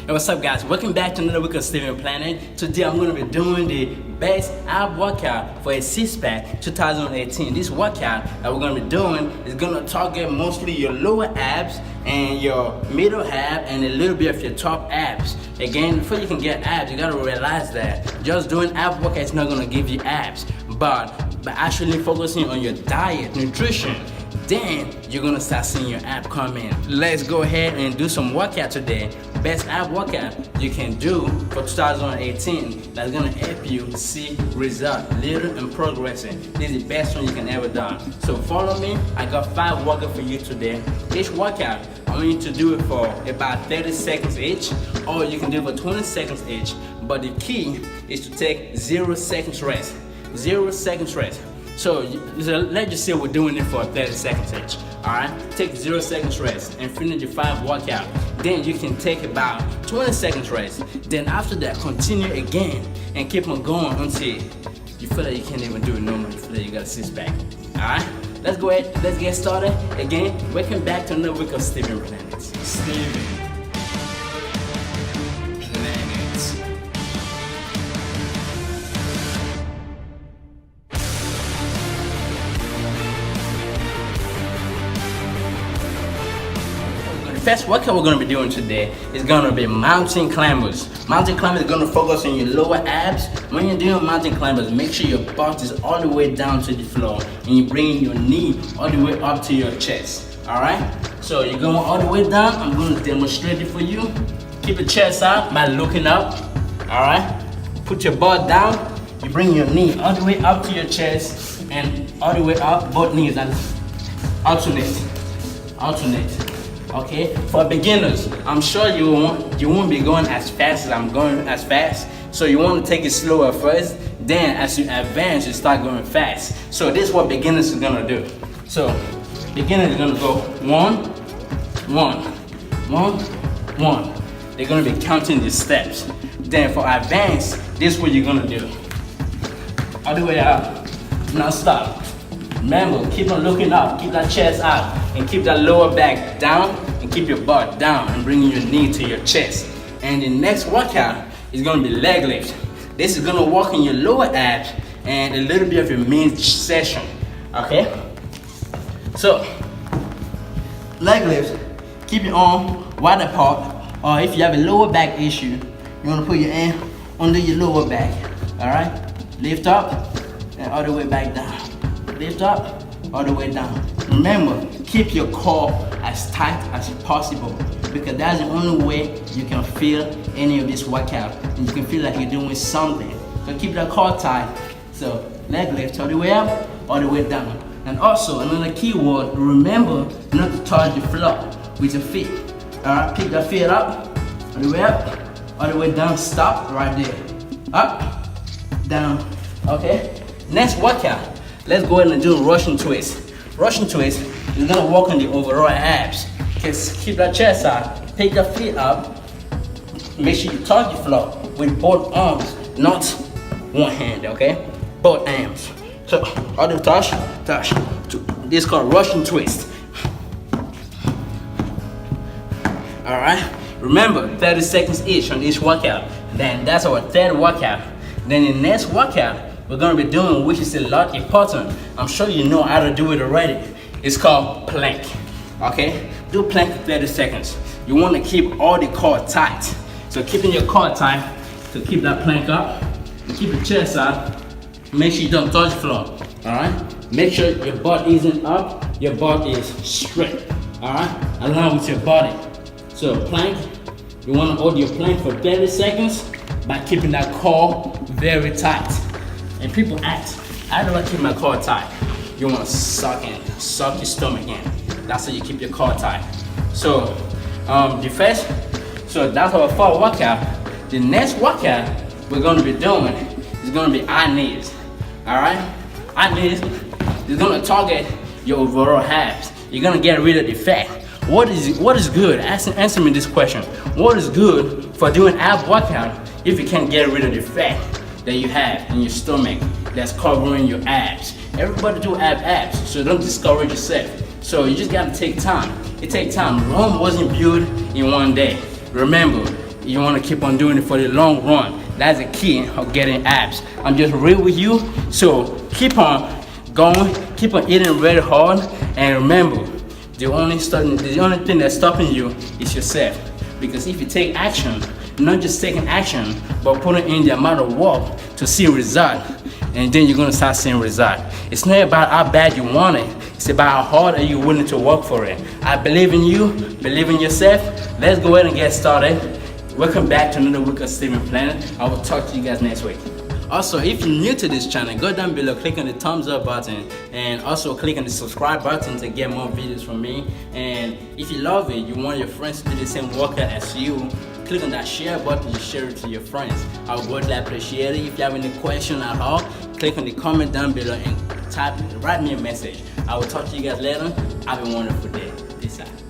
Hey, what's up guys? Welcome back to another week of StephenPlanet. Today I'm going to be doing the best ab workout for a six-pack 2018. This workout that we're going to be doing is going to target mostly your lower abs and your middle ab and a little bit of your top abs. Again, before you can get abs, you got to realize that just doing ab workout is not going to give you abs, but by actually focusing on your diet, nutrition, then you're gonna start seeing your ab come in. Let's go ahead and do some workout today. Best ab workout you can do for 2018 that's gonna help you see results, little and progressing. This is the best one you can ever do. So follow me. I got 5 workouts for you today. Each workout, I want you to do it for about 30 seconds each, or you can do it for 20 seconds each. But the key is to take 0 seconds rest. 0 seconds rest. So let's just say we're doing it for 30 seconds each. Alright? Take 0 seconds rest and finish your 5 workout. Then you can take about 20 seconds rest. Then after that, continue again and keep on going until you feel like you can't even do it no more. You feel like you got a six-pack. Alright? Let's go ahead, let's get started. Again, welcome back to another week of StephenPlanet. StephenPlanet. First workout we're going to be doing today is going to be mountain climbers. Mountain climbers is going to focus on your lower abs. When you're doing mountain climbers, make sure your butt is all the way down to the floor and you bring your knee all the way up to your chest. Alright? So you're going all the way down. I'm going to demonstrate it for you. Keep your chest out by looking up. Alright? Put your butt down. You bring your knee all the way up to your chest and all the way up, both knees, and alternate. Okay, for beginners, I'm sure you won't be going as fast as I'm going as fast. So you want to take it slower first. Then as you advance, you start going fast. So this is what beginners is gonna do. So beginners is gonna go 1, 1, 1, 1. They're gonna be counting the steps. Then for advance, this is what you're gonna do. All the way up. Now stop. Remember, keep on looking up, keep that chest out, and keep that lower back down, and keep your butt down, and bringing your knee to your chest. And the next workout is going to be leg lift. This is going to work in your lower abs and a little bit of your main session. Okay? So, leg lift, keep your arm wide apart, or if you have a lower back issue, you want to put your hand under your lower back. Alright? Lift up, and all the way back down. Lift up, all the way down. Remember, keep your core as tight as possible because that's the only way you can feel any of this workout and you can feel like you're doing something. So keep that core tight. So leg lift all the way up, all the way down. And also another key word, remember not to touch the floor with your feet. Alright, pick that feet up, all the way up, all the way down, stop right there. Up, down, okay? Next workout. Let's go ahead and do a Russian twist. Russian twist is gonna work on the overall abs. Just keep that chest out, pick your feet up, make sure you touch the floor with both arms, not one hand, okay? Both arms. So, all the touch. This is called Russian twist. Alright? Remember, 30 seconds each on each workout. Then that's our third workout. Then the next workout we're going to be doing, which is a lot important. I'm sure you know how to do it already. It's called plank. Okay? Do plank for 30 seconds. You want to keep all the core tight. So keeping your core tight to keep that plank up. And keep your chest out. Make sure you don't touch the floor. Alright? Make sure your butt isn't up. Your butt is straight. Alright? Along with your body. So plank. You want to hold your plank for 30 seconds by keeping that core very tight. And people ask, how do I keep my core tight? You want to suck your stomach in. That's how you keep your core tight. So, so that's our first workout. The next workout we're going to be doing is going to be high knees. Alright? High knees is going to target your overall abs. You're going to get rid of the fat. What is good? Answer me this question. What is good for doing ab workout if you can't get rid of the fat that you have in your stomach that's covering your abs? Everybody do abs, so don't discourage yourself. So you just gotta take time. It takes time. Rome wasn't built in one day. Remember, You want to keep on doing it for the long run. That's the key of getting abs. I'm just real with you, so keep on going, keep on eating very hard, and remember, the only thing that's stopping you is yourself. Because if you take action, not just taking action, but putting in the amount of work to see a result, and then you're gonna start seeing result. It's not about how bad you want it, it's about how hard are you willing to work for it. I believe in you, believe in yourself. Let's go ahead and get started. Welcome back to another week of StephenPlanet. I will talk to you guys next week. Also, if you're new to this channel, go down below, click on the thumbs up button, and also click on the subscribe button to get more videos from me. And if you love it, you want your friends to do the same workout as you, click on that share button to share it to your friends. I would greatly appreciate it. If you have any question at all, click on the comment down below and write me a message. I will talk to you guys later. Have a wonderful day. Peace out.